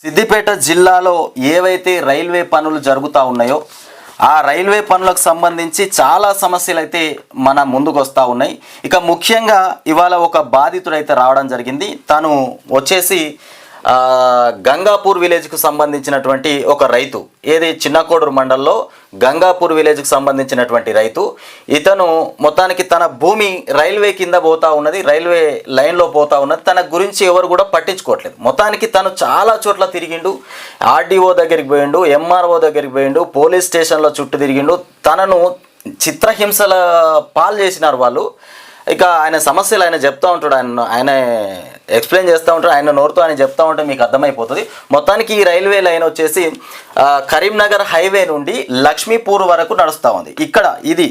సిద్దిపేట జిల్లాలో ఏవైతే రైల్వే పనులు జరుగుతూ ఉన్నాయో ఆ రైల్వే పనులకు సంబంధించి చాలా సమస్యలు అయితే మన ముందుకు వస్తూ ఉన్నాయి. ఇక ముఖ్యంగా ఇవాళ ఒక బాధితుడైతే రావడం జరిగింది. తను వచ్చేసి గంగాపూర్ విలేజ్కు సంబంధించినటువంటి ఒక రైతు, ఏది చిన్నకోడూరు మండలంలో గంగాపూర్ విలేజ్కి సంబంధించినటువంటి రైతు. ఇతను మొత్తానికి తన భూమి రైల్వే కింద పోతా ఉన్నది, రైల్వే లైన్లో పోతా ఉన్నది. తన గురించి ఎవరు కూడా పట్టించుకోవట్లేదు. మొత్తానికి తను చాలా చోట్ల తిరిగిండు, ఆర్డీఓ దగ్గరికి పోయిండు, ఎంఆర్ఓ దగ్గరికి పోయిండు, పోలీస్ స్టేషన్లో చుట్టూ తిరిగిండు. తనను చిత్రహింసల పాలు చేసినారు వాళ్ళు. ఇక ఆయన సమస్యలు ఆయన చెప్తూ ఉంటాడు, ఆయన ఎక్స్ప్లెయిన్ చేస్తూ ఉంటాడు. ఆయన నోరుతో ఆయన చెప్తూ ఉంటే మీకు అర్థమైపోతుంది. మొత్తానికి ఈ రైల్వే లైన్ వచ్చేసి కరీంనగర్ హైవే నుండి లక్ష్మీపూర్ వరకు నడుస్తూ ఉంది. ఇక్కడ ఇది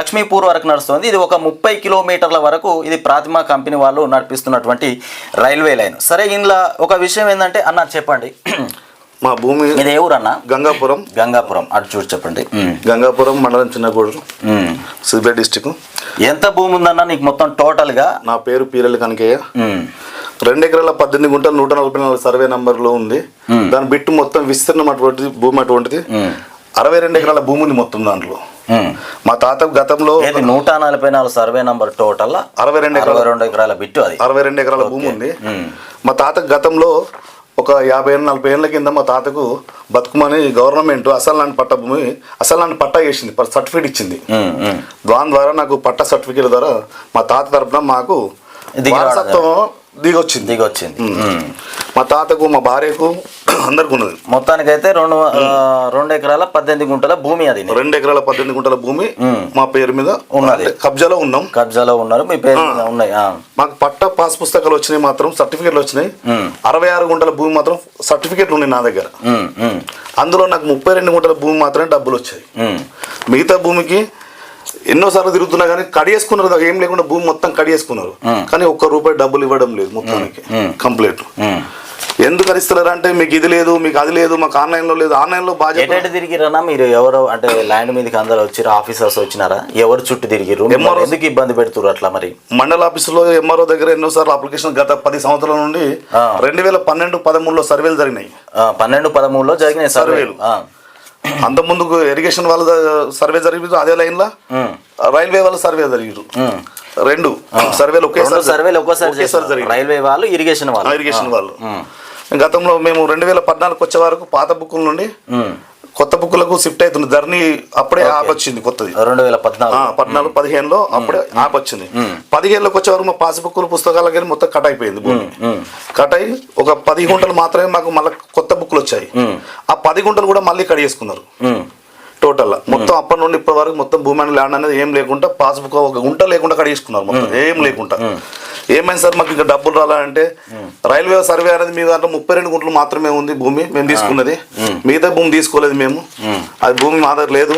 లక్ష్మీపూర్ వరకు నడుస్తుంది. ఇది ఒక 30 కిలోమీటర్ల వరకు ఇది ప్రాతిమా కంపెనీ వాళ్ళు నడిపిస్తున్నటువంటి రైల్వే లైన్. సరే, ఇందులో ఒక విషయం ఏంటంటే, అన్న చెప్పండి, మా భూమి ఇది ఏ ఊరన్నా? గంగాపురం అటు చూసి చెప్పండి. గంగాపురం మండలం చిన్నకోడూరు, సిద్దిపేట డిస్టిక్. ఎంత భూమి ఉందన్న నీకు మొత్తం టోటల్ గా? నా పేరు పీరెల్లి కనకయ్య. 2 ఎకరాల 18 గుంటలు 144 సర్వే నంబర్ లో ఉంది. దాని బిట్టు మొత్తం విస్తీర్ణం అటువంటిది, భూమి అటువంటిది 62 ఎకరాల భూమి ఉంది మొత్తం. దాంట్లో మా తాత గతంలో 144 సర్వే నంబర్ టోటల్ 62 ఎకరాల బిట్టు, అది 62 ఎకరాల భూమి ఉంది. మా తాత గతంలో ఒక 50-40 ఏళ్ళ కింద మా తాతకు బతుకుమని గవర్నమెంట్ అసలు లాంటి పట్టా వేసింది, సర్టిఫికేట్ ఇచ్చింది. దాని ద్వారా నాకు పట్టా సర్టిఫికేట్ ద్వారా మా తాత తరపున మాకు వారసత్వం దిగొచ్చింది. మా తాతకు, మా భార్యకు, అందరికి ఉన్నది. మొత్తానికైతే 2 ఎకరాల 18 గుంటల భూమి, అది 2 ఎకరాల 18 గుంటల భూమి మా పేరు మీద ఉన్నది. కబ్జాలో ఉన్నారు, మీ పేరు మీద ఉన్నాయి. మాకు పట్ట పాస్ పుస్తకాలు వచ్చినాయి, మాత్రం సర్టిఫికేట్లు వచ్చినాయి. 66 గుంటల భూమి మాత్రం సర్టిఫికేట్లు ఉన్నాయి నా దగ్గర. అందులో నాకు 32 గుంటల భూమి మాత్రమే డబ్బులు వచ్చాయి. మిగతా భూమికి ఎన్నోసార్లు తిరుగుతున్నా కానీ కడిగేసుకున్నారు, ఏం లేకుండా భూమి మొత్తం కడిగేసుకున్నారు. కానీ ₹1 డబ్బులు ఇవ్వడం లేదు మొత్తానికి కంప్లీట్. ఎందుకు అరిస్తున్నారు అంటే, మీకు ఇది లేదు, మీకు అది లేదు, మాకు ఆన్లైన్లో లేదు. ఆన్లైన్లో బాగా తిరిగిరన్నా మీరు? ఎవరు అంటే ల్యాండ్ మీదకి అందరూ వచ్చారు, ఆఫీసర్స్ వచ్చినారా? ఎవరు చుట్టూ తిరిగిరు? ఎందుకు ఇబ్బంది పెడుతున్నారు అట్లా? మరి మండల ఆఫీసులో ఎంఆర్ఓ దగ్గర ఎన్నోసార్లు అప్లికేషన్ గత 10 సంవత్సరాల నుండి 2012-13లో సర్వేలు జరిగినాయి. 12-13లో జరిగినాయి సర్వేలు. అంత ముందుకు ఇరిగేషన్ వాళ్ళ సర్వే జరిగింది, అదే లైన్ లో రైల్వే వాళ్ళ సర్వే జరిగారు. 2 సర్వేలు ఒకేసారి జరిగింది. రైల్వే వాళ్ళు, ఇరిగేషన్ వాళ్ళు. గతంలో మేము 2014 వచ్చే వరకు పాత బుక్కుల నుండి కొత్త బుక్కులకు షిఫ్ట్ అవుతుంది. ధరణి అప్పుడే ఆపొచ్చింది కొత్తది. 2014-15లో అప్పుడే ఆపొచ్చింది. 15లోకి వచ్చే వరకు మా పాస్ బుక్కులు పుస్తకాలకి మొత్తం కట్ అయిపోయింది భూమి. కట్ అయి ఒక 10 గుంటలు మాత్రమే మాకు మళ్ళీ కొత్త బుక్కులు వచ్చాయి. ఆ 10 గుంటలు కూడా మళ్ళీ కడిగేసుకున్నారు టోటల్. మొత్తం అప్పటి నుండి ఇప్పటి వరకు మొత్తం భూమి అని ల్యాండ్ అనేది ఏం లేకుండా, పాస్బుక్ ఒక గుంట లేకుండా కడిగేసుకున్నారు మొత్తం, ఏం లేకుండా. ఏమైంది సార్ మాకు ఇంకా డబ్బులు రాలంటే, రైల్వే సర్వే అనేది మీ దాంట్లో 32 గుంటలు మాత్రమే ఉంది భూమి మేము తీసుకున్నది, మిగతా భూమి తీసుకోలేదు మేము, అది భూమి మా దగ్గర లేదు.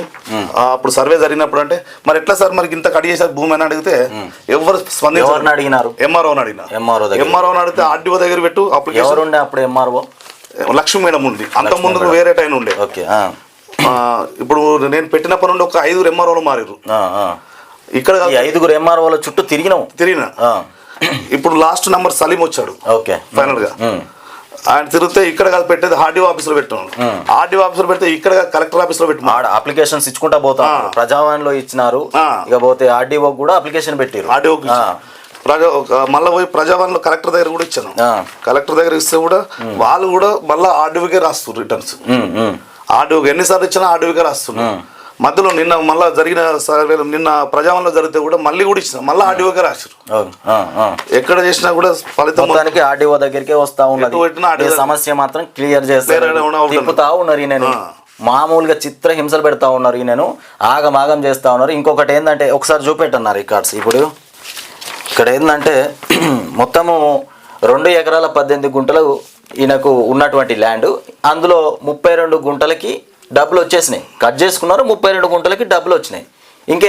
అప్పుడు సర్వే జరిగినప్పుడు అంటే, మరి ఎట్లా సార్ మరి ఇంత కడిగేసారు భూమి అని అడిగితే ఎవరు స్పందించారు? అడిగినారు ఎంఆర్ఓని అడిగితే ఆర్డీఓ దగ్గర పెట్టు అప్లికేషన్. అప్పుడు ఎంఆర్ఓ లక్ష్మీ మేడం ఉంది, అంత ముందుకు వేరే టైం ఉండే. ఇప్పుడు నేను పెట్టినప్పటి నుండి ఒక 5 ఎంఆర్ఓలు మారారు. ఇక్కడ 5 ఎంఆర్ఓల చుట్టూ తిరిగిన. ఇప్పుడు లాస్ట్ నంబర్ సలీం వచ్చాడు ఫైనల్ గా. ఆయన తిరిగితే ఇక్కడ కాదు పెట్టేది, ఆర్డీఓ ఆఫీస్ లో పెట్టాను. ఆర్డీఓ ఆఫీస్ లో పెడితే ఇక్కడ కలెక్టర్ ఆఫీస్ లో పెట్టిన అప్లికేషన్స్ ఇచ్చుకుంటా పోతా. ప్రజావాణిలో ఇచ్చినారు, ఇక పోతే ఆర్డీఓ కూడా అప్లికేషన్ పెట్టారు. ఆర్డీఓ మళ్ళీ పోయి ప్రజావాణిలో కలెక్టర్ దగ్గర కూడా ఇచ్చాను. కలెక్టర్ దగ్గర ఇస్తే కూడా వాళ్ళు కూడా మళ్ళీ ఆర్డీఓకే రాస్తారు రిటర్న్స్. ఆర్డీఓకి ఎన్నిసార్లు ఇచ్చినా ఆర్డీఓకే రాస్తున్నారు. మధ్యలో నిన్న మళ్ళీ జరిగిన సర్వేలు, నిన్న ప్రజావాణిలో జరిగితే కూడా మళ్ళీ కూడా ఇచ్చిన, మళ్ళీ ఆర్డీఓకే రాశారు. ఎక్కడ చేసినా కూడా ఫలితం ఆర్డీఓ దగ్గరికే వస్తా ఉన్నది. సమస్య మాత్రం క్లియర్ చేస్తా ఉన్నారు. నేను మామూలుగా చిత్రహింసలు పెడతా ఉన్నారు, ఈయనను ఆగమాగం చేస్తా ఉన్నారు. ఇంకొకటి ఏంటంటే, ఒకసారి చూపెట్టన్నారు రికార్డ్స్. ఇప్పుడు ఇక్కడ ఏంటంటే మొత్తము 2 ఎకరాల 18 గుంటలు ఈయనకు ఉన్నటువంటి ల్యాండ్. అందులో 32 గుంటలకి డబ్బులు వచ్చేసినాయి, కట్ చేసుకున్నారు. 32 గుంటలకి డబ్బులు వచ్చినాయి. ఇంకా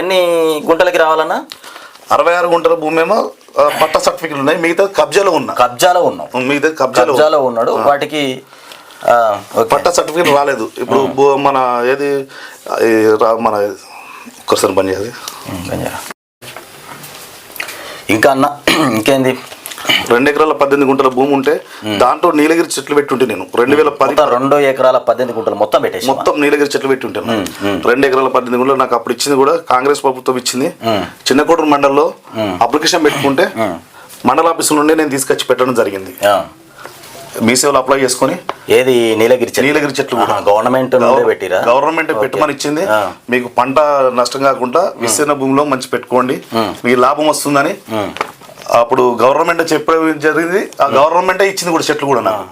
ఎన్ని గుంటలకి రావాలన్నా? 66 గుంటల భూమి ఏమో పట్టా సర్టిఫికెట్లు ఉన్నాయి, మిగతా కబ్జాలో ఉన్నాం. మిగతా కబ్జాలో ఉన్నాడు. వాటికి పట్టా సర్టిఫికెట్ రాలేదు. ఇప్పుడు మన ఏది మన ఒక్కసారి పని చేయాలి. ఇంకా అన్న ఇంకేంది? 2 ఎకరాల 18 గుంటల భూమి ఉంటే దాంట్లో నీలగిరి చెట్లు పెట్టుంటే నేను 2010 2 ఎకరాల 18 గుంటలు మొత్తం పెట్టేసి మొత్తం నీలగిరి చెట్లు పెట్టి ఉంటాను 2 ఎకరాల 18 గుంటలు నాకు అప్పుడు ఇచ్చింది కూడా కాంగ్రెస్ ప్రభుత్వం ఇచ్చింది. చిన్నకోటూరు మండలంలో అప్లికేషన్ పెట్టుకుంటే మండల ఆఫీసు నుండి నేను తీసుకొచ్చి పెట్టడం జరిగింది. మీ సేవలు అప్లై చేసుకుని ఏది నీలగిరి చెట్లు గవర్నమెంట్ గవర్నమెంట్ పెట్టమని ఇచ్చింది. మీకు పంట నష్టం కాకుండా విస్తీర్ణ భూమిలో మంచి పెట్టుకోండి, మీకు లాభం వస్తుందని అప్పుడు గవర్నమెంట్ చెప్పడం జరిగింది. ఆ గవర్నమెంటే ఇచ్చింది కూడా చెట్లు కూడా నాకు.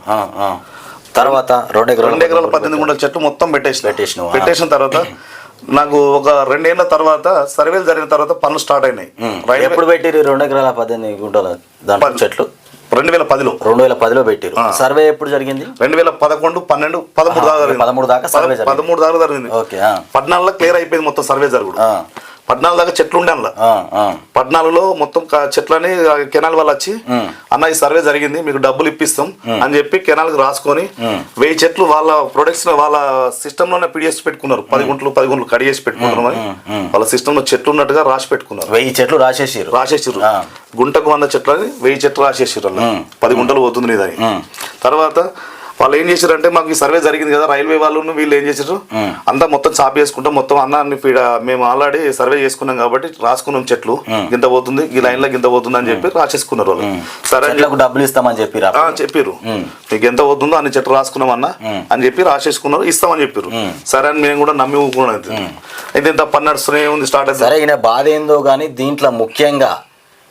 తర్వాత 2 ఎకరాల 18 గుంటల చెట్లు మొత్తం పెట్టేసిన తర్వాత నాకు ఒక 2 ఏళ్ల తర్వాత సర్వేలు జరిగిన తర్వాత పనులు స్టార్ట్ అయినాయి. ఎప్పుడు పెట్టిరు 2 ఎకరాల 18 గుంటల దాంట్లో చెట్లు? 2010లో పెట్టారు. సర్వే ఎప్పుడు జరిగింది? 2011, 12, 13 దాకా సర్వే జరిగింది. 14లో క్లియర్ అయిపోయింది మొత్తం సర్వే జరుగుడు. 14 దాకా చెట్లు ఉండే అందులో. 14లో మొత్తం చెట్లని కెనాల్ వాళ్ళు వచ్చి అన్న ఈ సర్వే జరిగింది మీకు డబ్బులు ఇప్పిస్తాం అని చెప్పి కెనాల్కి రాసుకొని 1000 చెట్లు వాళ్ళ ప్రొడక్ట్స్ వాళ్ళ సిస్టమ్ లోనే పిడిఎస్ పెట్టుకున్నారు. 10 గుంటలు కడిగేసి పెట్టుకున్నారు అని వాళ్ళ సిస్టమ్ లో చెట్లు ఉన్నట్టుగా రాసి పెట్టుకున్నారు. 1000 చెట్లు రాసేసారు. గుంటకు 100 చెట్లని 1000 చెట్లు రాసేసారు. 10 గుంటలు పోతుంది నీదని. తర్వాత వాళ్ళు ఏం చేశారంటే మాకు ఈ సర్వే జరిగింది కదా రైల్వే వాళ్ళు వీళ్ళు ఏం చేశారు అంతా మొత్తం చాప్ చేసుకుంటాం మొత్తం అన్నాన్ని మేము ఆల్రెడీ సర్వే చేసుకున్నాం కాబట్టి రాసుకున్నాం చెట్లు గింత పోతుంది ఈ లైన్ లో గింత పోతుంది అని చెప్పి రాసేసుకున్నారు వాళ్ళు. సరే డబ్బులు ఇస్తామని చెప్పారు మీకు ఎంత పోతుందో అన్ని చెట్లు రాసుకున్నాం అన్న అని చెప్పి రాసేసుకున్నారు ఇస్తామని చెప్పారు. సరే అని మేము కూడా నమ్మి ఊరుకున్నాం. అయితే ఇంత పని నడుస్తూనే ఉంది స్టార్ట్ అయితే. సరే ఈయన బాధ ఏందో కానీ దీంట్లో ముఖ్యంగా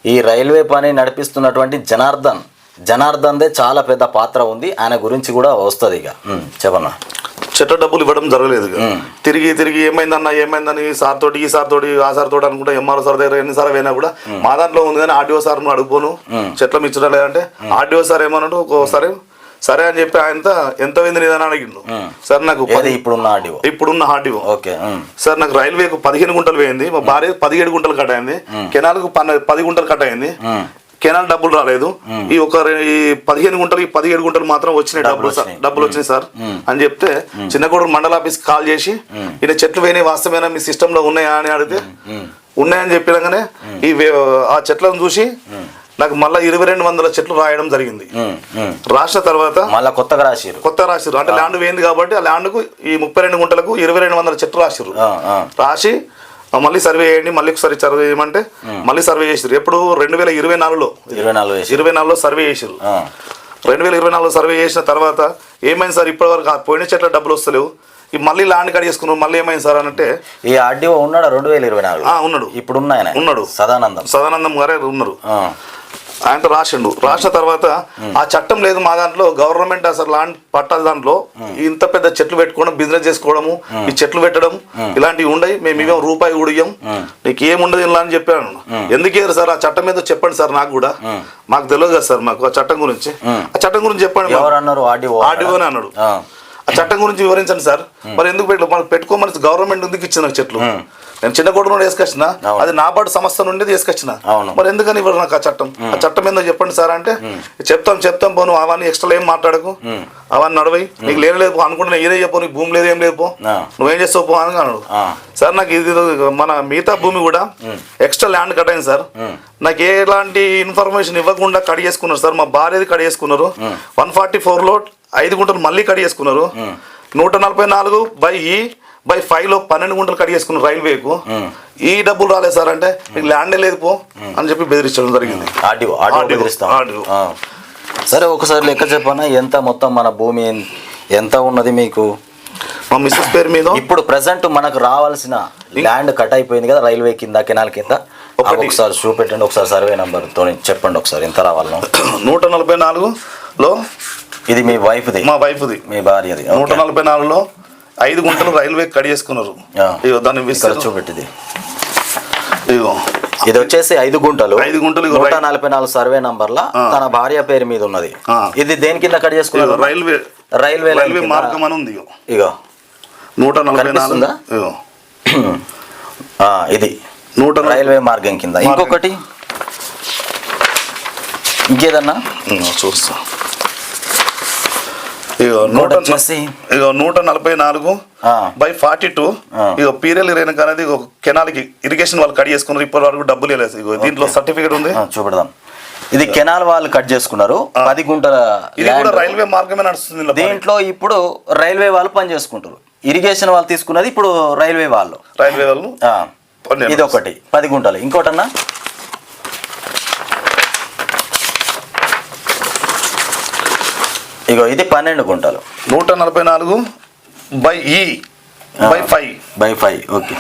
ఈ రైల్వే పని నడిపిస్తున్నటువంటి జనార్దన్దే చాలా పెద్ద పాత్ర ఉంది. ఆయన గురించి కూడా వస్తుంది. ఇక చెప్పన్నా చెట్ల డబ్బులు ఇవ్వడం జరగలేదు. తిరిగి ఏమైందని ఈ సార్ తోటి ఆ సార్ తోటి అనుకుంటా ఎంఆర్ఓ సార్ దగ్గర ఎన్నిసార్లు అయినా కూడా మా దాంట్లో ఉంది కానీ ఆర్డీఓ సార్ అడుగుపోను చెట్ల మిచ్చడం లేదంటే ఆర్డీఓ సార్ ఏమన్నాడు ఒక్కోసారి సరే అని చెప్పి ఆయన ఎంత అయింది లేదని అడిగిండు. సార్ నాకు ఇప్పుడున్న ఆర్డీఓ సార్ నాకు రైల్వేకు 15 గుంటలు పోయింది, మా భార్య 17 గుంటలు కట్ అయింది, కెనాల్కు 10 గుంటలు కట్ అయింది, కెనాల్ డబ్బులు రాలేదు, ఈ 15 గుంటలు 17 గుంటలు మాత్రం వచ్చినాయి డబ్బులు వచ్చినాయి సార్ అని చెప్తే చిన్నకోడూరు మండల ఆఫీస్ కాల్ చేసి ఇలా చెట్లు పోయినాయి వాస్తవేనా మీ సిస్టమ్ లో ఉన్నాయా అని అడిగితే ఉన్నాయని చెప్పినాగానే ఆ చెట్లను చూసి నాకు మళ్ళీ 2200 చెట్లు రాయడం జరిగింది. రాసిన తర్వాత కొత్తగా రాసిరు అంటే ల్యాండ్ పోయింది కాబట్టి ఆ ల్యాండ్ కు ఈ 32 గుంటలకు 2200 చెట్లు రాసిరు. రాసి మళ్ళీ సర్వే చేయండి మళ్ళీ ఒకసారి సర్వే చేయమంటే మళ్ళీ సర్వే చేసారు. ఎప్పుడు 2024లో సర్వే చేసారు. 2024లో సర్వే చేసిన తర్వాత ఏమైంది సార్ ఇప్పటి వరకు పోయిన చెట్ల డబ్బులు వస్తలేవు, మళ్ళీ ల్యాండ్ కట్ చేసుకున్నాం మళ్ళీ ఏమైంది సార్ అంటే ఈ ఆర్డీఓ ఉన్నాడు 2024 ఉన్నాడు ఇప్పుడు ఉన్నాడు సదానందం గారే ఉన్నారు. ఆయనతో రాసిన తర్వాత ఆ చట్టం లేదు మా దాంట్లో గవర్నమెంట్ అసలు ల్యాండ్ పట్టాల దాంట్లో ఇంత పెద్ద చెట్లు పెట్టుకోవడం బిజినెస్ చేసుకోవడము ఈ చెట్లు పెట్టడం ఇలాంటివి ఉండయి, మేము ఇవేం రూపాయి కూడా ఇయ్యం, నీకు ఏముండదు ఇలా అని చెప్పాను. ఎందుకేరు సార్ ఆ చట్టం మీద చెప్పండి సార్, నాకు కూడా మాకు తెలియదు కదా సార్ మాకు ఆ చట్టం గురించి చెప్పండి. ఆర్డీఓనే అన్నాడు. ఆ చట్టం గురించి వివరించండి సార్. మరి ఎందుకు పెట్టుకోమని గవర్నమెంట్ ఎందుకు ఇచ్చిన నాకు చెట్లు? నేను చిన్నకోట నుండి వేసుకొచ్చిన, అది నాబార్డు సంస్థ నుండి తీసుకొచ్చిన, మరి ఎందుకని ఇవ్వరు నాకు ఆ చట్టం ఏందో చెప్పండి సార్ అంటే చెప్తాం పోను అవన్నీ ఎక్స్ట్రా ఏం మాట్లాడకు అవన్నీ నడవయి నీకు లేదు అనుకుంటున్నా ఏదే చెప్పు నీకు భూమి లేదు ఏం లేదు పో నువ్వేం చేస్తావు పో అని అన్నాడు. సార్ నాకు ఇది మన మిగతా భూమి కూడా ఎక్స్ట్రా ల్యాండ్ కట్ అయింది సార్, నాకు ఎలాంటి ఇన్ఫర్మేషన్ ఇవ్వకుండా కట్ చేసుకున్నారు సార్. మా భార్యది కట్ చేసుకున్నారు 144లో 5 గుంటలు మళ్ళీ కట్ చేసుకున్నారు. 144/5లో 12 గుంటలు కట్ చేసుకున్నారు రైల్వేకు. ఈ డబ్బులు రాలేదు సార్ అంటే నీకు ల్యాండే లేదు పో అని చెప్పి బెదిరించడం జరిగింది. సరే ఒకసారి లెక్క చెప్పనా ఎంత మొత్తం మన భూమి ఎంత ఉన్నది మీకు? మా మిస్సెస్ పేరు మీద ఇప్పుడు ప్రెసెంట్ మనకు రావాల్సిన ల్యాండ్ కట్ అయిపోయింది కదా రైల్వే కింద కెనాల్ కింద, ఒకసారి చూపెట్టండి ఒకసారి సర్వే నెంబర్ తో చెప్పండి ఒకసారి ఎంత రావాలను. 144లో ఇది మీ వైఫ్ది? మా వైఫ్ది మీ భార్యది. 144లో 5 గుంటలు రైల్వే కట్ చేసుకున్నారు. దాన్ని చూపెట్టింది ఇది వచ్చేసి 5 గుంటలు 144 సర్వే నంబర్ల తన భార్య పేరు మీద ఉన్నది. ఇది దేని కింద కట్ చేసుకున్నారు? రైల్వే మార్గం అని ఉంది. ఇగో 144 ఇది రైల్వే మార్గం కింద. ఇంకొకటి ఇంకేదన్నా చూస్తా. 144/42 పీరియల్ ఇరేనక అనేది కెనాల్ కి ఇరిగేషన్ వాళ్ళు కట్ చేసుకున్నారు. ఇప్పటి వరకు డబ్బులు లేదు. దీంట్లో సర్టిఫికేట్ ఉంది చూపెడదాం. ఇది కెనాల్ వాళ్ళు కట్ చేసుకున్నారు 10 గుంటల ఇది కూడా రైల్వే మార్గమే నడుస్తుంది. దీంట్లో ఇప్పుడు రైల్వే వాళ్ళు పని చేసుకుంటారు. ఇరిగేషన్ వాళ్ళు తీసుకున్నది ఇప్పుడు రైల్వే వాళ్ళు ఇది ఒకటి 10 గుంటలు. ఇంకోటన్నా ఇగో ఇది 12 గుంటలు 144/E/5 ఓకే.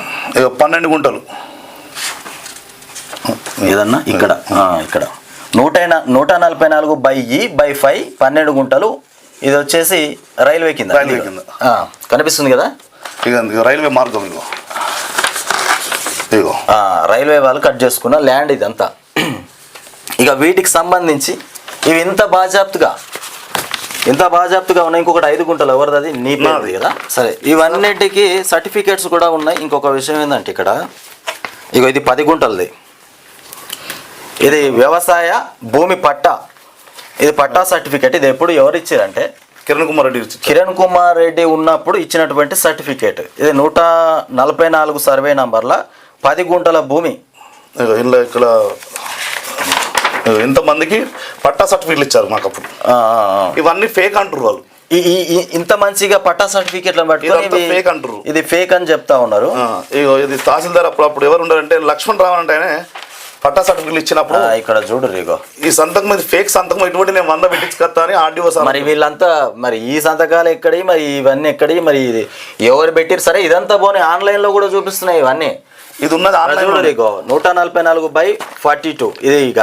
12 గుంటలు ఏదన్నా ఇక్కడ 144/E/5 12 గుంటలు. ఇది వచ్చేసి రైల్వే కింద కనిపిస్తుంది కదా, ఇక రైల్వే మార్గం. ఇగో రైల్వే వాళ్ళు కట్ చేసుకున్న ల్యాండ్ ఇదంతా. ఇక వీటికి సంబంధించి ఇవి ఇంత బాజాప్తుగా ఉన్నాయి. ఇంకొకటి 5 గుంటలు ఎవరిది, అది నీ పేరుది కదా. సరే, ఇవన్నిటికీ సర్టిఫికేట్స్ కూడా ఉన్నాయి. ఇంకొక విషయం ఏంటంటే ఇక్కడ ఇగో ఇది 10 గుంటలది. ఇది వ్యవసాయ భూమి పట్టా, ఇది పట్టా సర్టిఫికేట్. ఇది ఎప్పుడు ఎవరు ఇచ్చారంటే కిరణ్ కుమార్ రెడ్డి ఉన్నప్పుడు ఇచ్చినటువంటి సర్టిఫికేట్. ఇది 144 సర్వే నంబర్ల 10 గుంటల భూమి. ఇక్కడ ఎంతమందికి పట్టా సర్టిఫికేట్లు ఇచ్చారు మాకు అప్పుడు. ఇవన్నీ ఫేక్ అంటారు వాళ్ళు. ఇంత మంచిగా పట్టా సర్టిఫికేట్లను పట్టుకొని ఫేక్ అంటారు, ఇది ఫేక్ అని చెప్తా ఉన్నారు. ఇది తహసీల్దార్ అప్పుడు ఎవరు ఉండారంటే లక్ష్మణ్ రావు అంటే పట్టా సర్టిఫికేట్ ఇచ్చినప్పుడు ఇక్కడ చూడు రీగో ఈ సంతకం మీద ఫేక్ సంతకం ఇటువంటి నేను 100 పెట్టించుకొస్తా అని ఆర్డీఓ సార్. మరి వీళ్ళంతా మరి ఈ సంతకాలు ఎక్కడి, మరి ఇవన్నీ ఎక్కడి, మరి ఇది ఎవరు పెట్టారు? సరే, ఇదంతా పోనీ ఆన్లైన్లో కూడా చూపిస్తున్నాయి ఇవన్నీ. ఇది ఉన్నది ఆన్లైన్. 144/42 ఇది ఇక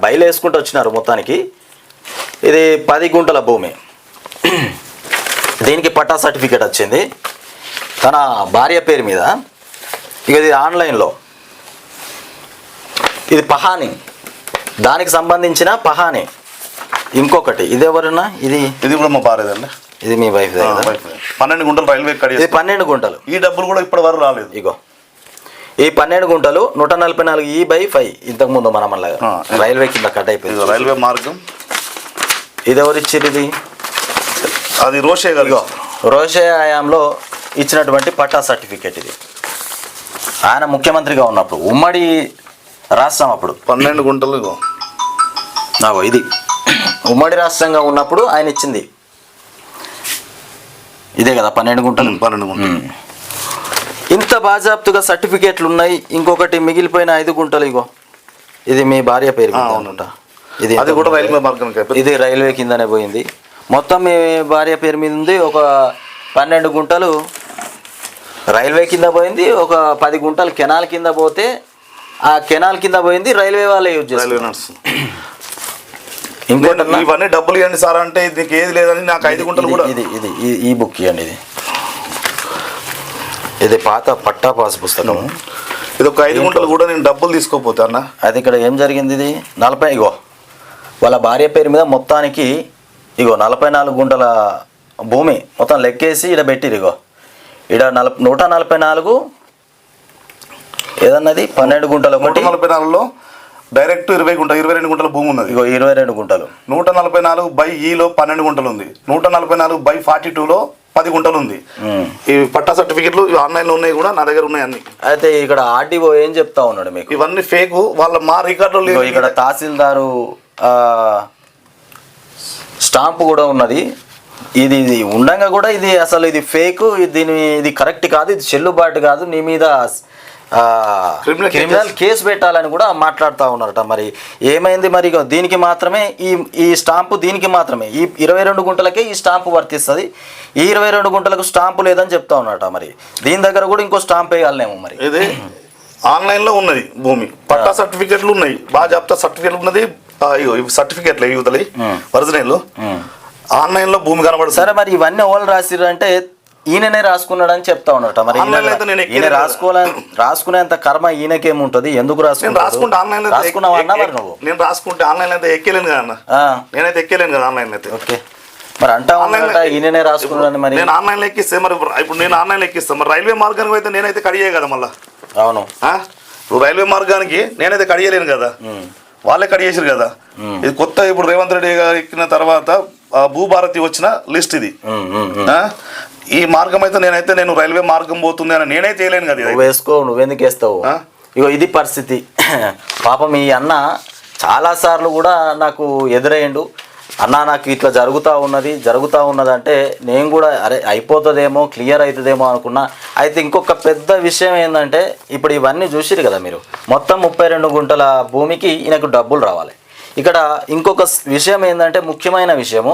బయలు వేసుకుంటూ వచ్చినారు మొత్తానికి. ఇది 10 గుంటల భూమి. దీనికి పట్టా సర్టిఫికేట్ వచ్చింది తన భార్య పేరు మీద. ఇక ఇది ఆన్లైన్లో. ఇది పహాని, దానికి సంబంధించిన పహాని. ఇంకొకటి ఇది ఎవరన్నా, ఇది కూడా మా భార్యదండి. ఇది మీ వైఫ్. 12 గుంటలు రైల్వే కడి. ఇది 12 గుంటలు. ఈ డబ్బులు కూడా ఇప్పటి వరకు రాలేదు. ఇగో ఈ 12 గుంటలు 144/E/5 ఇంతకుముందు మనం అలాగా రైల్వే కింద కట్ అయిపోయింది. రైల్వే మార్గం. ఇది ఎవరు ఇచ్చారు? ఇది అది రోషే గారు. రోషే హయాంలో ఇచ్చినటువంటి పట్టా సర్టిఫికేట్. ఇది ఆయన ముఖ్యమంత్రిగా ఉన్నప్పుడు, ఉమ్మడి రాష్ట్రం అప్పుడు 12 గుంటలు. ఇది ఉమ్మడి రాష్ట్రంగా ఉన్నప్పుడు ఆయన ఇచ్చింది ఇదే కదా 12 గుంటలు. 12 గుంటలు. ఇంత బాజాప్తుగా సర్టిఫికేట్లు ఉన్నాయి. ఇంకొకటి మిగిలిపోయిన 5 గుంటలు. ఇగో ఇది మీ భార్య పేరు మీద. ఇది కూడా రైల్వే మార్గం. ఇది రైల్వే కిందనే పోయింది. మొత్తం మీ భార్య పేరు మీద ఉంది. ఒక 12 గుంటలు రైల్వే కింద పోయింది. ఒక 10 గుంటలు కెనాల్ కింద పోతే ఆ కెనాల్ కింద పోయింది. రైల్వే వాళ్ళే యూజ్ చేస్తారు. ఇంకోటి ఇవన్నీ డబ్బులు ఇవ్వండి సార్ అంటే దీనికి ఏది లేదని నాకు 5 గుంటలు కూడా. ఇది ఈ బుక్ ఇవ్వండి. ఇది పాత పట్టా పాస్ పుస్తకం. ఇది ఒక 5 గుంటలు కూడా నేను డబ్బులు తీసుకోపోతా అన్న. అది ఇక్కడ ఏం జరిగింది, ఇది 40 ఇగో వాళ్ళ భార్య పేరు మీద మొత్తానికి ఇగో 44 గుంటల భూమి మొత్తం లెక్కేసి ఇక్కడ పెట్టిరు. ఇగో ఇక్కడ 144 ఏదన్నది 12 గుంటలు. 144లో డైరెక్ట్ 22 గుంటల భూమి ఉన్నది. ఇగో 22 గుంటలు. 144/E/లో 12 గుంటలు ఉంది. 144/42లో 10 గుంటలు ఉంది. ఈ పట్టా సర్టిఫికెట్లు ఆన్లైన్లో ఉన్నాయి, కూడా నా దగ్గర ఉన్నాయి అన్ని. అయితే ఇక్కడ ఆర్డీఓ ఏం చెప్తా ఉన్నాడు మీకు? ఇవన్నీ ఫేక్. వాళ్ళ మా రికార్డులో ఇక్కడ తహసీల్దారు స్టాంపు కూడా ఉన్నది. ఇది ఉండగా కూడా ఇది అసలు ఇది ఫేక్, ఇది కరెక్ట్ కాదు, ఇది చెల్లుబాటు కాదు, నీ మీద క్రిమినల్ కేసు పెట్టాలని కూడా మాట్లాడుతూ ఉన్నారట. మరి ఏమైంది? మరి దీనికి మాత్రమే ఈ స్టాంపు, దీనికి మాత్రమే ఈ 22 గుంటలకే ఈ స్టాంపు వర్తిస్తుంది. ఈ 22 గుంటలకు స్టాంపు లేదని చెప్తా ఉన్నారట. మరి దీని దగ్గర కూడా ఇంకో స్టాంప్ వేయాలనేమో. మరి ఇది ఆన్లైన్లో ఉన్నది భూమి. పట్టా సర్టిఫికెట్లు ఉన్నాయి, బాజాప్తా సర్టిఫికెట్లు ఉన్నది. సర్టిఫికెట్లు యూతలి ఒరిజినల్ ఆన్లైన్లో భూమి కనబడుతుంది. సరే, మరి ఇవన్నీ ఎవరు రాసిర్రు అంటే ఈయననే రాసుకున్నాడు అని చెప్తా ఉన్నట. మరి ఈయన రాసుకునేంత కర్మ ఈయనకేముంటది? ఎందుకు రాసుకున్నావన్నా? మరి నువ్వు నేను రాసుకుంటే ఆన్లైన్ అయితే ఎక్కలేను కదా అన్న. నేనైతే ఎక్కలేను కదా ఆన్లైన్ అయితే. ఓకే, మరి అంటా ఈయననే రాసుకున్నాడు. మరి నేను ఆన్లైన్లో ఎక్కిస్తే, మరి ఇప్పుడు నేను ఆన్లైన్లో ఎక్కిస్తాను. మరి రైల్వే మార్గానికి అయితే నేనైతే కడియే కదా మళ్ళీ. అవును, ఇప్పుడు రైల్వే మార్గానికి నేనైతే కడియలేను కదా, వాళ్ళే కడిగేసారు కదా. ఇది కొత్త ఇప్పుడు రేవంత్ రెడ్డి గారు ఎక్కిన తర్వాత భూభారతి వచ్చిన లిస్ట్ ఇది. ఈ మార్గం అయితే నేను రైల్వే మార్గం పోతుంది అని నేనైతే వేయలేను కదా. వేసుకో, నువ్వెందుకు వేస్తావు? ఇగో ఇది పరిస్థితి. పాపం ఈ అన్న చాలాసార్లు కూడా నాకు ఎదురయ్యిండు. అన్న నాకు ఇట్లా జరుగుతూ ఉన్నదంటే నేను కూడా అరే అయిపోతుందేమో, క్లియర్ అవుతుందేమో అనుకున్నా. అయితే ఇంకొక పెద్ద విషయం ఏంటంటే ఇప్పుడు ఇవన్నీ చూసిరు కదా మీరు, మొత్తం 32 గుంటల భూమికి ఈయనకు డబ్బులు రావాలి. ఇక్కడ ఇంకొక విషయం ఏంటంటే ముఖ్యమైన విషయము,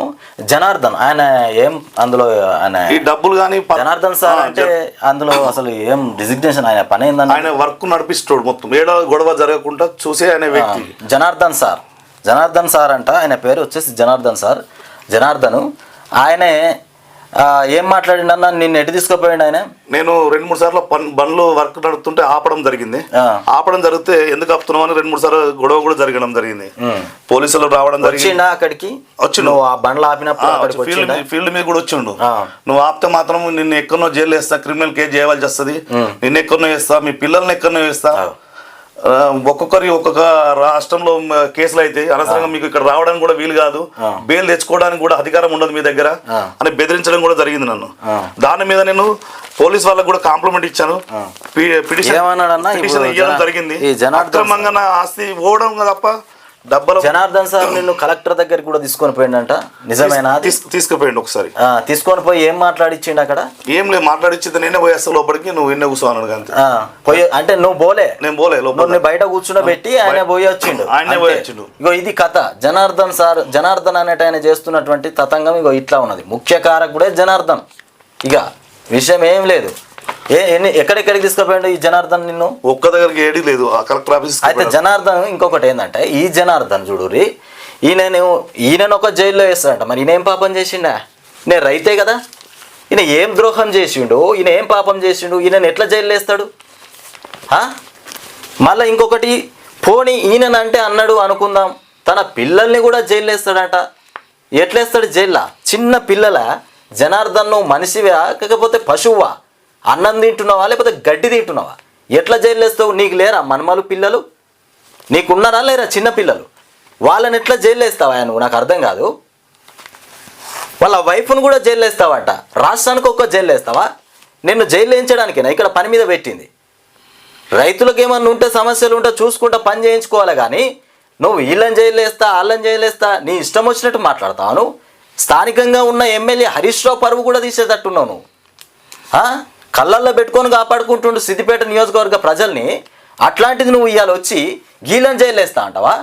జనార్దన్ ఆయన ఏం అందులో ఆయన ఈ డబ్బులు కానీ జనార్దన్ సార్ అంటే అందులో అసలు ఏం డిజిగ్నేషన్, ఆయన పని ఏంటంటే ఆయన వర్క్ నడిపిస్తాడు మొత్తం, ఏడో గొడవ జరగకుండా చూసే ఆయన వ్యక్తి జనార్దన్ సార్ అంట. ఆయన పేరు వచ్చేసి జనార్దను. ఆయనే ఏం మాట్లాడిండన్నా, నిన్ను ఎటు తీసుకుపోయిండు ఆయన? నేను 2-3 సార్లు బండ్లు వర్క్ నడుపుతుంటే ఆపడం జరిగింది. ఆపడం జరిగితే ఎందుకు ఆపుతున్నావు అని 2-3 సార్లు గొడవ కూడా జరగడం జరిగింది. పోలీసులు రావడం జరిగింది. అక్కడికి వచ్చిండు, ఆ బండ్లు ఆపినప్పుడు ఫీల్డ్ మీద కూడా వచ్చిండు. నువ్వు ఆపితే మాత్రం నిన్ను ఎక్కడనో జైలు వేస్తా, క్రిమినల్ కేసు చేయవలసి వస్తుంది, నిన్ను ఎక్కడనో వేస్తా, మీ పిల్లల్ని ఎక్కడనో వేస్తా. ఒక్కొక్క రాష్ట్రంలో కేసులు అయితే అనవసరంగా మీకు ఇక్కడ రావడానికి కూడా వీలు కాదు, బెయిల్ తెచ్చుకోవడానికి కూడా అధికారం ఉండదు మీ దగ్గర అని బెదిరించడం కూడా జరిగింది నన్ను. దాని మీద నేను పోలీస్ వాళ్ళకు కూడా కాంప్లిమెంట్ ఇచ్చాను, పిటిషన్ ఇవ్వడం జరిగింది. అక్రమంగా నా ఆస్తి పోవడం తప్ప డబ్బులు. జనార్దన్ సార్ నిన్ను కలెక్టర్ దగ్గరికి కూడా తీసుకొని పోయిండంట, నిజమేనా? తీసుకుపోయిండు. ఒకసారి తీసుకొని పోయి ఏం మాట్లాడిచ్చిండు అక్కడ? ఏం లేదు, మాట్లాడిచ్చింది నేనే పోయి అసలు లోపలికి, నువ్వు ఎన్నే కూర్చోన్నాడు కానీ పోయి అంటే నువ్వు పోలే? నేను పోలే, లోపల బయట కూర్చుండబెట్టి ఆయన పోయి వచ్చిండు. ఆయన పోయి వచ్చిండు. ఇగో ఇది కథ. జనార్దన్ అనేట ఆయన చేస్తున్నటువంటి తతంగం ఇగో ఇట్లా ఉన్నది. ముఖ్య కారకుడే జనార్దన్. ఇక విషయం ఏం లేదు. ఎక్కడెక్కడికి తీసుకుపోయిండు ఈ జనార్దన్ నిన్ను? ఒక్క దగ్గరికి ఏడీ లేదు, ఆ కలెక్టర్ ఆఫీస్. అయితే జనార్దన్ ఇంకొకటి ఏంటంటే, ఈ జనార్దన్ చూడురి, ఈయనను ఒక జైల్లో వేస్తాడంట. మరి ఈయన ఏం పాపం చేసిండా? నేను రైతే కదా, ఈయన ఏం ద్రోహం చేసిండు, ఈయన ఏం పాపం చేసిండు, ఈయనను ఎట్లా జైల్లో వేస్తాడు? మళ్ళీ ఇంకొకటి, పోనీ ఈయనంటే అన్నాడు అనుకుందాం, తన పిల్లల్ని కూడా జైల్లో వేస్తాడట. ఎట్లేస్తాడు జైల్లో? చిన్న పిల్లల జనార్దన్ నువ్వు మనిషివా కాకపోతే పశువువా? అన్నం తింటున్నావా లేకపోతే గడ్డి తింటున్నావా? ఎట్లా జైలు వేస్తావు? నీకు లేరా మనమలు పిల్లలు? నీకున్నారా లేరా చిన్న పిల్లలు? వాళ్ళని ఎట్లా జైలు వేస్తావా నువ్వు? నాకు అర్థం కాదు. వాళ్ళ వైఫ్ను కూడా జైలు వేస్తావట, రాష్ట్రానికి ఒక్క జైలు వేస్తావా? నిన్ను జైలు వేయించడానికేనా ఇక్కడ పని మీద పెట్టింది? రైతులకు ఏమన్నా ఉంటే సమస్యలు ఉంటే చూసుకుంటా పని చేయించుకోవాలి, కానీ నువ్వు వీళ్ళని జైలు వేస్తా వాళ్ళని జైలు వేస్తా నీ ఇష్టం వచ్చినట్టు మాట్లాడతావు. స్థానికంగా ఉన్న ఎమ్మెల్యే హరీష్ రావు పరువు కూడా తీసేటట్టున్నావు నువ్వు. కళ్ళల్లో పెట్టుకొని కాపాడుకుంటుండు సిద్దిపేట నియోజకవర్గ ప్రజల్ని. అట్లాంటిది నువ్వు ఇవాళ వచ్చి గీలను జైలు వేస్తా అంటావా?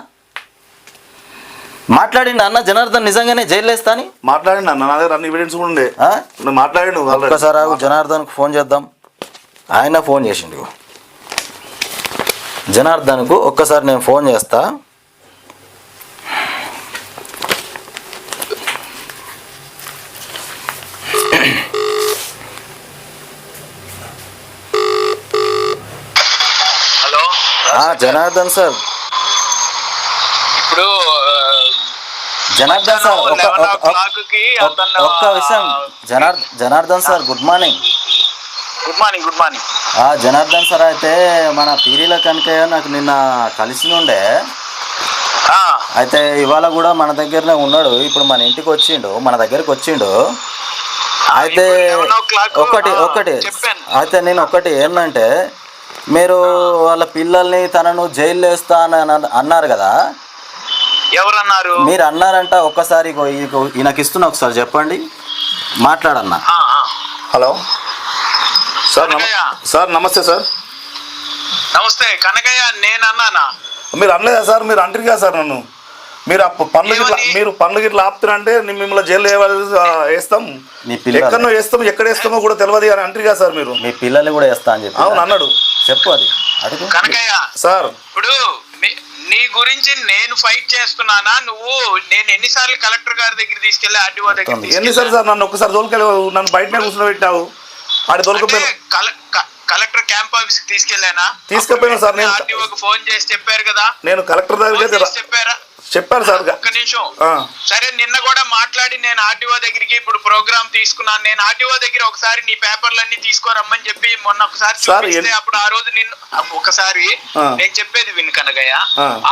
మాట్లాడిండు అన్న జనార్దన్ నిజంగానే జైలు వేస్తా అని మాట్లాడిండు అన్న, నా దగ్గర అన్ని ఎవిడెన్స్ కూడా ఉండే. మాట్లాడిండు. ఒక్కసారి జనార్దన్కు ఫోన్ చేద్దాం. ఆయన ఫోన్ చేసిండు. జనార్దన్కు ఒక్కసారి నేను ఫోన్ చేస్తా. జనార్దన్ సార్, ఇప్పుడు జనార్దన్ సార్ ఒక్క విషయం. Janardhan sir good morning. Janardhan sir, అయితే మన పీరీల కనకయ్య నాకు నిన్న కలిసి అయితే ఇవాళ కూడా మన దగ్గరనే ఉన్నాడు. ఇప్పుడు మన ఇంటికి వచ్చిండు, మన దగ్గరికి వచ్చిండు. అయితే ఒకటి అయితే నేను ఒకటి ఏంటంటే, మీరు వాళ్ళ పిల్లల్ని తనను జైలు వేస్తా అని అన్నారు కదా, ఎవరన్నారు? మీరు అన్నారంట. ఒక్కసారి ఈయనకి ఇస్తున్నా, ఒకసారి చెప్పండి, మాట్లాడన్నా. Hello sir. సార్ నమస్తే సార్. నమస్తే కనకయ్య, నేను అన్నానా? మీరు అనలేదా సార్? మీరు అంటారు కదా సార్ నన్ను, మీరు పనులు గిట్లా ఆపుతారంటే మిమ్మల్ని జైలు వేస్తాం, ఎక్కడో వేస్తాం, ఎక్కడ వేస్తామో కూడా తెలియదు అని అంటారు కదా సార్. మీరు మీ పిల్లల్ని కూడా వేస్తా అని చెప్పి. అవును అన్నాడు. చెప్పు అది అడుగు కనకయ్య సార్. ఇప్పుడు నీ గురించి నేను ఫైట్ చేస్తున్నానా? నువ్వు నేను ఎన్నిసార్లు కలెక్టర్ గారి దగ్గర తీసుకెళ్ళి ఆర్డీఓ దగ్గర ఎన్నిసార్లు సార్? నన్ను ఒకసారి దొరకలే, నన్ను బయటనే కూర్చొని పెట్టావు. ఆడి దొరకపోయినా కలెక్టర్ క్యాంప్ ఆఫీస్ కి తీసుకెళ్ళానా? తీసుకెళ్ళిపోయినా సార్. నేను ఆర్డీఓకి ఫోన్ చేసి చెప్పారు కదా. నేను కలెక్టర్ దగ్గర చెప్పారా? చెప్పారు సార్. ఒక్క నిమిషం. సరే, నిన్న కూడా మాట్లాడి నేను ఆర్టీఓ దగ్గరికి ఇప్పుడు ప్రోగ్రామ్ తీసుకున్నాను. నేను ఆర్టీఓ దగ్గర ఒకసారి నీ పేపర్లన్నీ తీసుకోరమ్మని చెప్పి మొన్న ఒకసారి చూపిస్తే అప్పుడు ఆ రోజు నిన్ను ఒకసారి నేను చెప్పేది విను కనగయ్య.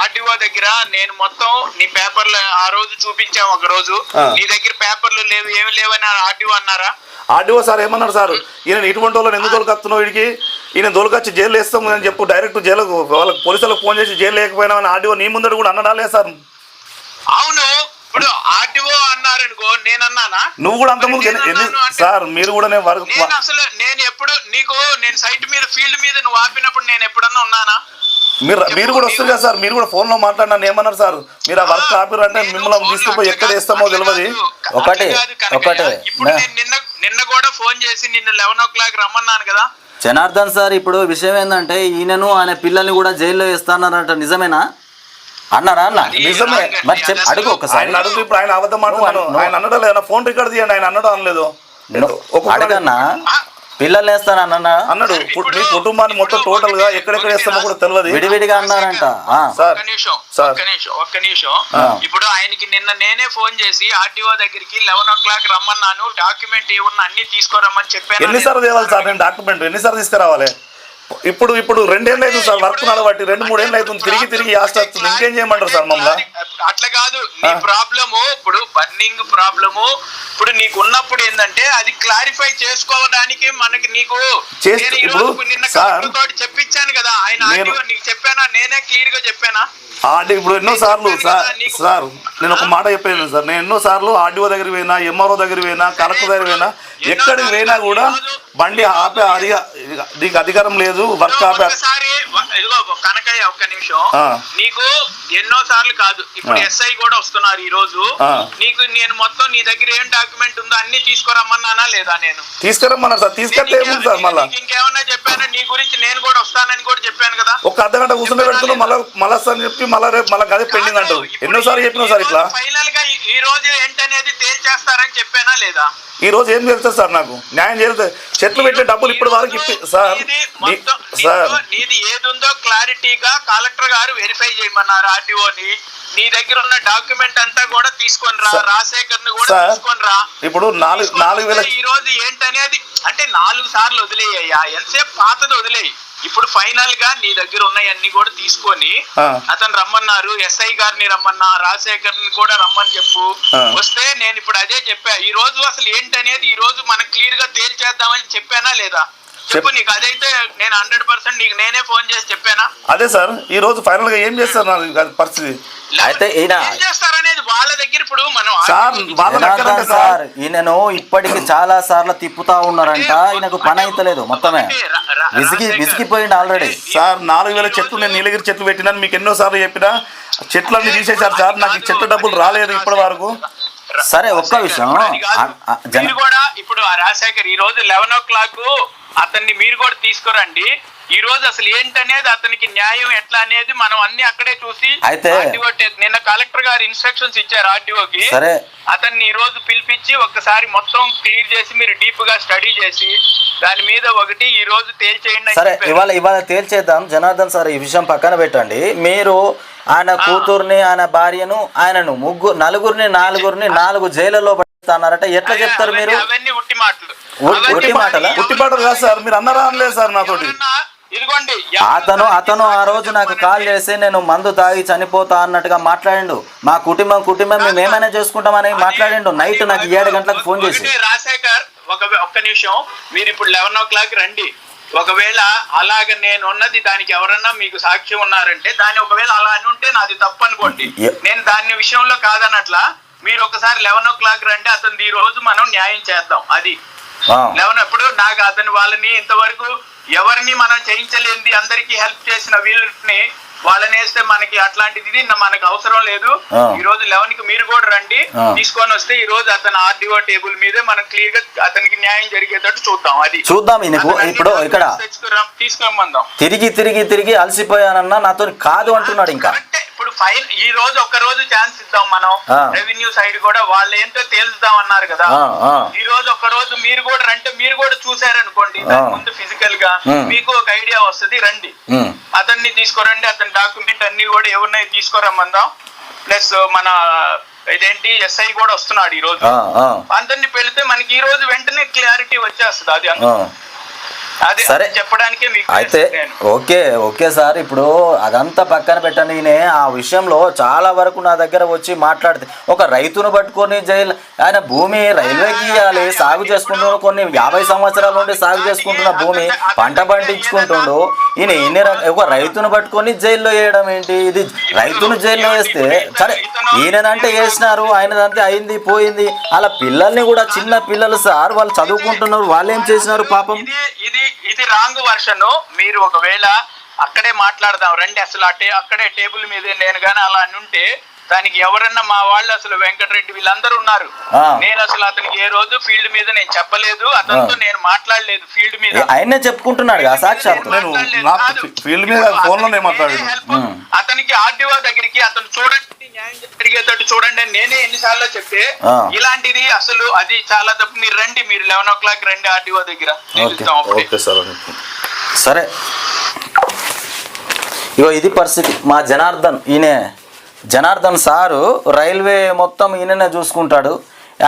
ఆర్టీఓ దగ్గర నేను మొత్తం నీ పేపర్లు ఆ రోజు చూపించాము. ఒక రోజు నీ దగ్గర పేపర్లు లేవు, ఏమి లేవని ఆర్టీఓ అన్నారా? ఆర్టీఓ సార్ ఏమన్నారు సార్, ఈయన ఇటువంటి వాళ్ళని ఎందుకు తోలుకొస్తున్నావు, వీడికి ఈయన దొలకొచ్చి జైలు వేస్తాము అని చెప్పు డైరెక్ట్ జైలుకు వాళ్ళకి పోలీసులకు ఫోన్ చేసి జైలు లేకపోయినామని ఆర్టీఓ నీ ముందర కూడా అన్నడా లేదు సార్? అవును, ఇప్పుడు ఆర్టీఓ అన్నారనుకో, నేను అన్నానా? నువ్వు కూడా అంత ముందు సార్ మీరు కూడా నేను అసలు నేను ఎప్పుడు నీకు నేను సైట్ మీద ఫీల్డ్ మీద నువ్వు ఆపినప్పుడు నేను ఎప్పుడన్నా ఉన్నానా? మీరు కూడా వస్తారు కదా సార్, మీరు కూడా ఫోన్ లో మాట్లాడినా ఏమన్నారు సార్, మీరు ఆ వర్క్ ఆపిరు అంటే మిమ్మల్ని తీసుకుపోయి ఎక్కడ వేస్తామో తెలియదు. ఒకటే ఇప్పుడు నేను నిన్న కూడా ఫోన్ చేసి నిన్ను 11 o'clock రమ్మన్నాను కదా జనార్దన్ సార్. ఇప్పుడు విషయం ఏంటంటే ఈయనను ఆయన పిల్లల్ని కూడా జైల్లో వేస్తాన్నారంట, నిజమేనా? అన్నారా అన్న? నిజమే. మరి అడుగు ఒకసారి. అడుగు. ఇప్పుడు ఆయన అబద్ధం మాట్లాడు, ఆయన అన్నడం లేదు, ఫోన్ రికార్డ్ తీయండి, ఆయన అన్నడం అనలేదు. అడగన్నా పిల్లల్ని వేస్తానన్నా అన్నాడు. మీ కుటుంబాన్ని మొత్తం టోటల్ గా ఎక్కడెక్కడ వేస్తామో కూడా తెలియదు, విడివిడిగా అన్నారంట. ఒక్క నిమిషం. ఇప్పుడు ఆయనకి నిన్న నేనే ఫోన్ చేసి ఆర్టీఓ దగ్గరికి 11 o'clock రమ్మన్నాను, డాక్యుమెంట్ ఏమన్నా అన్ని తీసుకోరమ్మని చెప్పాను. ఎన్నిసార్లు తేవాలి సార్ నేను డాక్యుమెంట్, ఎన్నిసార్లు తీసుకురావాలి? ఇప్పుడు 2 ఏళ్ళు అవుతుంది సార్ వర్క్ నడబట్టి, 2-3 ఏళ్ళు అవుతుంది, తిరిగి ఆస్తి వస్తుంది, ఇంకేం చేయమంటారు సార్ మమ్మల్ని? అట్లా కాదు, నీ ప్రాబ్లము ఇప్పుడు బర్నింగ్ ప్రాబ్లము ఇప్పుడు నీకు ఉన్నప్పుడు ఏంటంటే అది క్లారిఫై చేసుకోవడానికి మనకి నీకు నిన్న తోటి చెప్పించాను కదా, ఆయన నీకు చెప్పానా, నేనే క్లియర్ గా చెప్పానా? ఇప్పుడు ఎన్నో సార్లు సార్ నేను ఒక మాట చెప్పాను సార్, నేను ఎన్నో సార్లు ఆర్డీఓ దగ్గర పోయినా, ఎంఆర్ఓ దగ్గర పోయినా, కలెక్టర్ దగ్గర పోయినా, ఎక్కడికి పోయినా కూడా బండి ఆపే నీకు అధికారం లేదు, వర్క్ ఆపే. కనకయ్య ఒక్క నిమిషం, నీకు ఎన్నో సార్లు కాదు, ఇప్పుడు ఎస్ఐ కూడా వస్తున్నారు ఈ రోజు, నీకు నేను మొత్తం నీ దగ్గర ఏం డాక్యుమెంట్ ఉందో అన్ని తీసుకురమ్మన్నానా లేదా? నేను తీసుకురమ్మన్నారు సార్, తీసుకెళ్తే ఏముంది సార్? మళ్ళీ ఇంకేమన్నా చెప్పానా నీ గురించి? నేను కూడా వస్తానని కూడా చెప్పాను కదా. ఒక అర్ధగంట కూర్చుంటే పెడుతున్నావు, మళ్ళీ సార్ చెప్పి మళ్ళీ అదే పెండింగ్ అంటారు. ఎన్నోసార్లు చెప్పినావు సార్ ఇట్లా. ఫైనల్ గా ఈ రోజు ఏంటనేది తేల్చేస్తారని చెప్పానా లేదా? ఈ రోజు ఏం చేస్తారు సార్, నాకు న్యాయం చేస్తే చెట్లు పెట్టే డబ్బులు ఇప్పటి వరకు సార్ నీది ఏది ఉందో క్లారిటీగా కలెక్టర్ గారు వెరిఫై చేయమన్నారు ఆర్టీఓని. నీ దగ్గర ఉన్న డాక్యుమెంట్ అంతా కూడా తీసుకొని రా, రాజశేఖర్ ని కూడా తీసుకొని రా. ఇప్పుడు 4,000 ఈ రోజు ఏంటనేది అంటే 4 సార్లు వదిలేయ్యా, ఎంతసేపు పాతది వదిలేయి. ఇప్పుడు ఫైనల్ గా నీ దగ్గర ఉన్నాయన్నీ కూడా తీసుకొని అతను రమ్మన్నారు, ఎస్ఐ గారిని రమ్మన్నా, రాజశేఖర్ ని కూడా రమ్మని చెప్పు. వస్తే నేను ఇప్పుడు అదే చెప్పా, ఈ రోజు అసలు ఏంటనేది ఈ రోజు మనం క్లియర్ గా తేల్చేద్దామని చెప్పానా లేదా? చెప్పు. నీకు అదైతే నేను 100% నీకు నేనే ఫోన్ చేసి చెప్పానా? అదే సార్, ఈ రోజు ఫైనల్ గా ఏం చేస్తారు పరిస్థితి అయితే చేస్తారనేది వాళ్ళ దగ్గర. ఇప్పుడు మనం సార్ ఈయనను ఇప్పటికి చాలా సార్లు తిప్పుతా ఉన్నారంట, ఈయనకు పని అయితలేదు, మొత్తమే విసిగిపోయింది ఆల్రెడీ. సార్ 4,000 చెట్లు నేను నీలగిరి చెట్లు పెట్టినాను, మీకు ఎన్నో సార్లు చెప్పినా చెట్లన్నీ తీసేశారు సార్, నాకు ఈ చెట్టు డబ్బులు రాలేదు ఇప్పటి వరకు. సరే ఒక్క విషయం కూడా, ఇప్పుడు ఆ రాజశేఖర్ ఈ రోజు 11 o'clock అతన్ని మీరు కూడా తీసుకురండి. ఈ రోజు అసలు ఏంటనేది అతనికి న్యాయం ఎట్లా అనేది మనం అన్ని అక్కడే చూసి, అయితే నిన్న కలెక్టర్ గారు ఇన్స్ట్రక్షన్స్ ఇచ్చారు ఆర్టీఓకి, అతన్ని ఈ రోజు పిలిపించి ఒక్కసారి మొత్తం క్లియర్ చేసి మీరు డీప్ గా స్టడీ చేసి దాని మీద ఒకటి ఈ రోజు తేల్చేయండి. సరే ఇవాళ తేల్చేద్దాం. జనార్దన్ సార్ ఈ విషయం పక్కన పెట్టండి. మీరు ఆయన కూతుర్ని, ఆయన భార్యను, ఆయనను నలుగురిని 4 జైళ్ళలో పడుతున్నారట, ఎట్లా చెప్తారు మీరు? అవన్నీ ఉట్టి మాటలు. ఉట్టి మాటలు కాదు సార్, మీరు అన్నారా అనలేదు సార్ నాతోటి. అతను ఆ రోజు నాకు కాల్ చేసి నేను మందు తాగి చనిపోతా అన్నట్టుగా మాట్లాడిండు. మా కుటుంబం మేము ఏమైనా చేసుకుంటామని మాట్లాడిండు. నైట్ నాకు 7 గంటలకు ఫోన్ చేసి. రాజశేఖర్ ఒక్క నిమిషం, మీరు ఇప్పుడు 11 o'clock రండి. ఒకవేళ అలాగ నేను ఉన్నది దానికి ఎవరన్నా మీకు సాక్ష్యం ఉన్నారంటే దాన్ని ఒకవేళ అలా అని ఉంటే నాది తప్పు అనుకోండి, నేను దాని విషయంలో కాదన్నట్లా. మీరు ఒకసారి 11 o'clock రండి, అతను ఈ రోజు మనం న్యాయం చేద్దాం. అది 11 ఎప్పుడు నాకు అతని వాళ్ళని ఇంతవరకు ఎవరిని మనం చేయించలేంది, అందరికి హెల్ప్ చేసిన వీళ్ళని వాళ్ళని వేస్తే మనకి అట్లాంటిది మనకు అవసరం లేదు. ఈ రోజు 11కి మీరు కూడా రండి, తీసుకొని వస్తే ఈ రోజు అతను ఆర్డీఓ టేబుల్ మీదే మనం క్లియర్ గా అతనికి న్యాయం జరిగేటట్టు చూద్దాం. చూద్దాం. ఇప్పుడు ఇక్కడ తీసుకురమ్మందాం. తిరిగి అలసిపోయానన్నా నాతో కాదు అంటున్నాడు. ఇంకా ఇప్పుడు ఫైన్ ఈ రోజు ఒక్క రోజు ఛాన్స్ ఇద్దాం మనం, రెవెన్యూ సైడ్ కూడా వాళ్ళు ఏంటో తేల్చుదాం అన్నారు కదా. ఈ రోజు ఒక్క రోజు మీరు కూడా రంటే మీరు కూడా చూసారనుకోండి ముందు ఫిజికల్ గా మీకు ఒక ఐడియా వస్తుంది. రండి, అతన్ని తీసుకురండి, అతని డాక్యుమెంట్ అన్ని కూడా ఏమున్నాయి తీసుకురమ్మందాం. ప్లస్ మన ఇదేంటి ఎస్ఐ కూడా వస్తున్నాడు ఈ రోజు. అందరిని పెడితే మనకి ఈ రోజు వెంటనే క్లారిటీ వచ్చేస్తుంది. అది సరే చెప్పడానికే మీకు అయితే ఓకే సార్. ఇప్పుడు అదంతా పక్కన పెట్టండి. ఆ విషయంలో చాలా వరకు నా దగ్గర వచ్చి మాట్లాడితే ఒక రైతును పట్టుకొని జైలు, ఆయన భూమి రైల్వేకి ఇవ్వాలి, సాగు చేసుకుంటున్న కొన్ని 50 సంవత్సరాల నుండి సాగు చేసుకుంటున్న భూమి పంట పండించుకుంటుండు. ఒక రైతును పట్టుకొని జైల్లో వేయడం ఏంటి? ఇది రైతును జైల్లో వేస్తే సరే, ఈయనంటే వేసినారు, ఆయనదంతే అయింది పోయింది. అలా పిల్లల్ని కూడా, చిన్న పిల్లలు సార్, వాళ్ళు చదువుకుంటున్నారు, వాళ్ళు ఏం చేసినారు పాపం? ఇది రాంగ్ వర్షన్. మీరు ఒకవేళ అక్కడే మాట్లాడదాం రండి, అసలు అక్కడే టేబుల్ మీద నేను గానీ అలా అని ఉంటే దానికి ఎవరన్నా మా వాళ్ళు, అసలు వెంకటరెడ్డి వీళ్ళందరూ ఉన్నారు. నేను అసలు అతనికి ఏ రోజు ఫీల్డ్ మీద నేను చెప్పలేదు, అతనితో నేను మాట్లాడలేదు ఫీల్డ్ మీద. ఆయనే చెప్పుకుంటున్నాడు సాక్షాత్తు. అతనికి ఆర్డీఓ దగ్గరికి అతను చూడండి, న్యాయం జరిగేటట్టు చూడండి అని నేనే ఎన్నిసార్లు చెప్తే ఇలాంటిది అసలు అది చాలా తప్పు. మీరు రండి, మీరు 11 o'clock రండి ఆర్డీఓ దగ్గర. సరే, ఇగో ఇది పరిస్థితి. మా జనార్దన్ సారు రైల్వే మొత్తం ఈయననే చూసుకుంటాడు.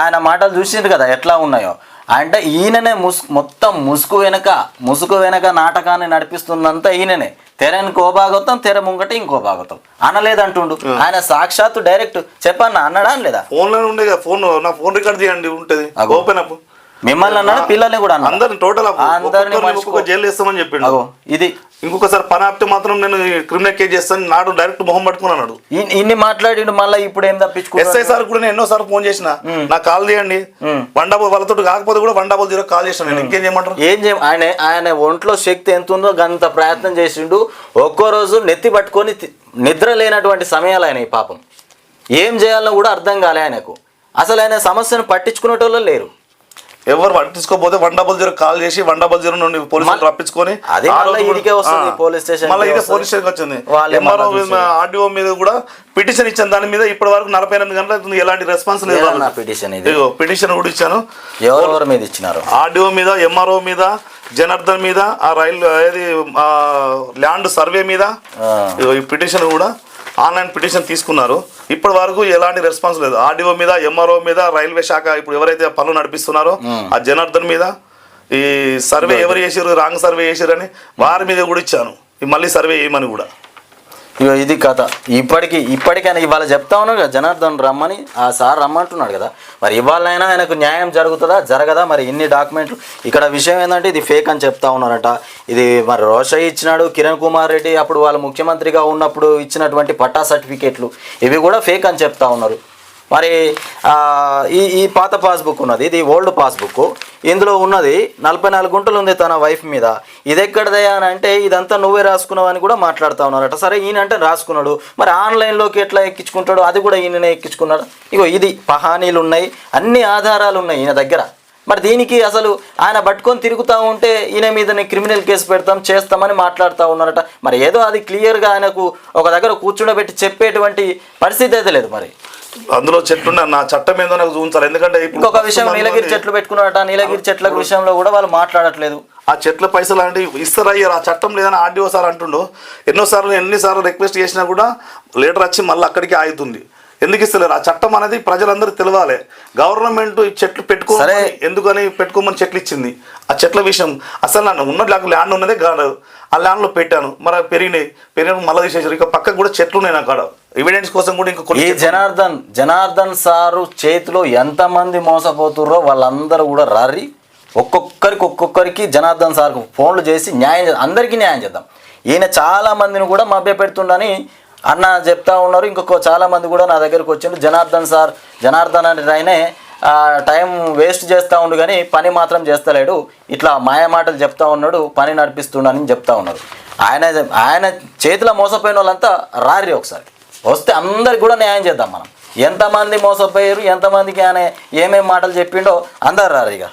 ఆయన మాటలు చూసిండ్రు కదా ఎట్లా ఉన్నాయో. అంటే ఈయననే మొత్తం ముసుగు వెనక నాటకాన్ని నడిపిస్తుందంతా ఈయననే. తెర ఇంకో భాగవతం, తెర ముంగట ఇంకో భాగవతం అనలేదంటుండు ఆయన. సాక్షాత్తు డైరెక్ట్ చెప్పన్నా అన్నాడా లేదా? ఫోన్ రికార్డ్ చేయండి ఉంటది, ఓపెన్ అప్. మిమ్మల్ని అన్నాడు, పిల్లల్ని కూడా అన్నాడు, అందరిని టోటల్ జైలు వేస్తామని చెప్పిండు. ఇది ఇంకొకసారి పని ఆపితే మాత్రం నేను క్రిమినల్ కేసు చేస్తాను నాడు డైరెక్ట్ మొహం పట్టుకుని అన్నాడు. ఇన్ని మాట్లాడిండు. మళ్ళీ ఇప్పుడు ఏం తప్పించుకో. ఎస్ఐ సార్ కూడా నేను ఎన్నోసార్లు ఫోన్ చేసిన, నాకు కాల్ చేయండి, వాళ్ళతో కాకపోతే కూడా 100 కాల్ చేసిన. నేను ఇంకేం చేయమంటారు? ఆయన ఒంట్లో శక్తి ఎంత ఉందో అంత ప్రయత్నం చేసిండు. ఒక్కో రోజు నెత్తి పట్టుకొని నిద్ర లేనటువంటి సమయాలు ఆయన. పాపం ఏం చేయాలో కూడా అర్థం కాలే ఆయనకు. అసలు ఆయన సమస్యను పట్టించుకునేటోళ్ళు లేరు. ఎవరు పట్టించుకోకపోతే 100 కాల్ చేసి 100 నుండి పోలీసులు రప్పించుకొని పోలీస్ స్టేషన్ వచ్చింది. ఎంఆర్ఓ ఆర్డీఓ మీద కూడా పిటిషన్ ఇచ్చాను. దాని మీద ఇప్పటి వరకు 48 గంటలు అవుతుంది, ఎలాంటి రెస్పాన్స్ లేదు. పిటిషన్ కూడా ఇచ్చాను. ఎవరెవరి మీద ఇచ్చినారు? ఆర్డీఓ మీద, ఎంఆర్ఓ మీద, జనార్దన్ మీద, ఆ రైలు ఏది ల్యాండ్ సర్వే మీద ఈ పిటిషన్ కూడా ఆన్లైన్ పిటిషన్ తీసుకున్నారు. ఇప్పటి వరకు ఎలాంటి రెస్పాన్స్ లేదు. ఆర్డీఓ మీద, ఎంఆర్ఓ మీద, రైల్వే శాఖ ఇప్పుడు ఎవరైతే పనులు నడిపిస్తున్నారో ఆ జనార్దన్ మీద, ఈ సర్వే ఎవరు చేసారు, రాంగ్ సర్వే చేసారని వారి మీద కూడా ఇచ్చాను. మళ్ళీ సర్వే చేయమని కూడా. ఇది కథ. ఇప్పటికైనా ఇవాళ చెప్తా ఉన్నాడు కదా జనార్దన్ రమ్మని, ఆ సార్ రమ్మంటున్నాడు కదా. మరి ఇవాళైనా ఆయనకు న్యాయం జరుగుతుందా జరగదా? మరి ఇన్ని డాక్యుమెంట్లు ఇక్కడ విషయం ఏంటంటే ఇది ఫేక్ అని చెప్తా ఉన్నారట. ఇది మరి రోషయ్య ఇచ్చినాడు, కిరణ్ కుమార్ రెడ్డి అప్పుడు వాళ్ళు ముఖ్యమంత్రిగా ఉన్నప్పుడు ఇచ్చినటువంటి పట్టా సర్టిఫికేట్లు ఇవి కూడా ఫేక్ అని చెప్తా ఉన్నారు. మరి ఈ పాత పాస్బుక్ ఉన్నది, ఇది ఓల్డ్ పాస్బుక్. ఇందులో ఉన్నది 44 గుంటలు ఉంది తన వైఫ్ మీద. ఇది ఎక్కడదయా అని అంటే ఇదంతా నువ్వే రాసుకున్నావు అని కూడా మాట్లాడుతూ ఉన్నారట. సరే, ఈయన అంటే రాసుకున్నాడు, మరి ఆన్లైన్లోకి ఎట్లా ఎక్కించుకుంటాడు? అది కూడా ఈయననే ఎక్కించుకున్నాడు. ఇగో ఇది పహానీలు ఉన్నాయి, అన్ని ఆధారాలు ఉన్నాయి ఈయన దగ్గర. మరి దీనికి అసలు ఆయన పట్టుకొని తిరుగుతూ ఉంటే ఈయన మీద క్రిమినల్ కేసు పెడతాం చేస్తామని మాట్లాడుతూ ఉన్నారట. మరి ఏదో అది క్లియర్గా ఆయనకు ఒక దగ్గర కూర్చుండబెట్టి చెప్పేటువంటి పరిస్థితి అయితే లేదు. మరి అందులో చెట్లు నా చట్టం ఏందో నాకు చూపించాలి. ఎందుకంటే ఇంకొక విషయం, నీలగిరి చెట్లు పెట్టుకున్నారట. నీలగిరి చెట్ల విషయంలో కూడా వాళ్ళు మాట్లాడట్లేదు. ఆ చెట్ల పైసలు అంటే ఇస్తారయ్యారు, ఆ చట్టం లేదని ఆర్డీఓ సార్ అంటుండు. ఎన్నిసార్లు రిక్వెస్ట్ చేసినా కూడా లీటర్ వచ్చి మళ్ళీ అక్కడికి ఆగుతుంది. ఎందుకు ఇస్తలేరు? ఆ చట్టం అనేది ప్రజలందరూ తెలవాలి. గవర్నమెంట్ చెట్లు పెట్టుకోమని ఎందుకని పెట్టుకోమని చెట్లు ఇచ్చింది. ఆ చెట్ల విషయం అసలు నన్ను ఉన్నది ల్యాండ్ ఉన్నదే కాదు, ఆ ల్యాండ్లో పెట్టాను, మరి పెరిగిన మళ్ళీ తీసేసారు. ఇక పక్కకు కూడా చెట్లు ఉన్నాయి నా కాడ, ఎవిడెన్స్ కోసం కూడా. ఇంకా ఈ జనార్దన్ సారు చేతిలో ఎంతమంది మోసపోతుర్రో వాళ్ళందరూ కూడా రారి ఒక్కొక్కరికి జనార్దన్ సార్కు ఫోన్లు చేసి అందరికీ న్యాయం చేద్దాం. ఈయన చాలా మందిని కూడా మభ్య పెడుతుండని అన్న చెప్తా ఉన్నారు. ఇంకొక చాలా మంది కూడా నా దగ్గరకు వచ్చిండు. జనార్దన్ అంటే ఆయనే టైం వేస్ట్ చేస్తూ ఉండు కానీ పని మాత్రం చేస్తలేడు, ఇట్లా మాయమాటలు చెప్తా ఉన్నాడు, పని నడిపిస్తుండని చెప్తా ఉన్నారు. ఆయన చేతిలో మోసపోయిన వాళ్ళంతా రారి, ఒకసారి వస్తే అందరికి కూడా న్యాయం చేద్దాం. మనం ఎంతమంది మోసపోయారు, ఎంతమందికి ఆయన ఏమేమి మాటలు చెప్పిండో అందరు రారు ఇక.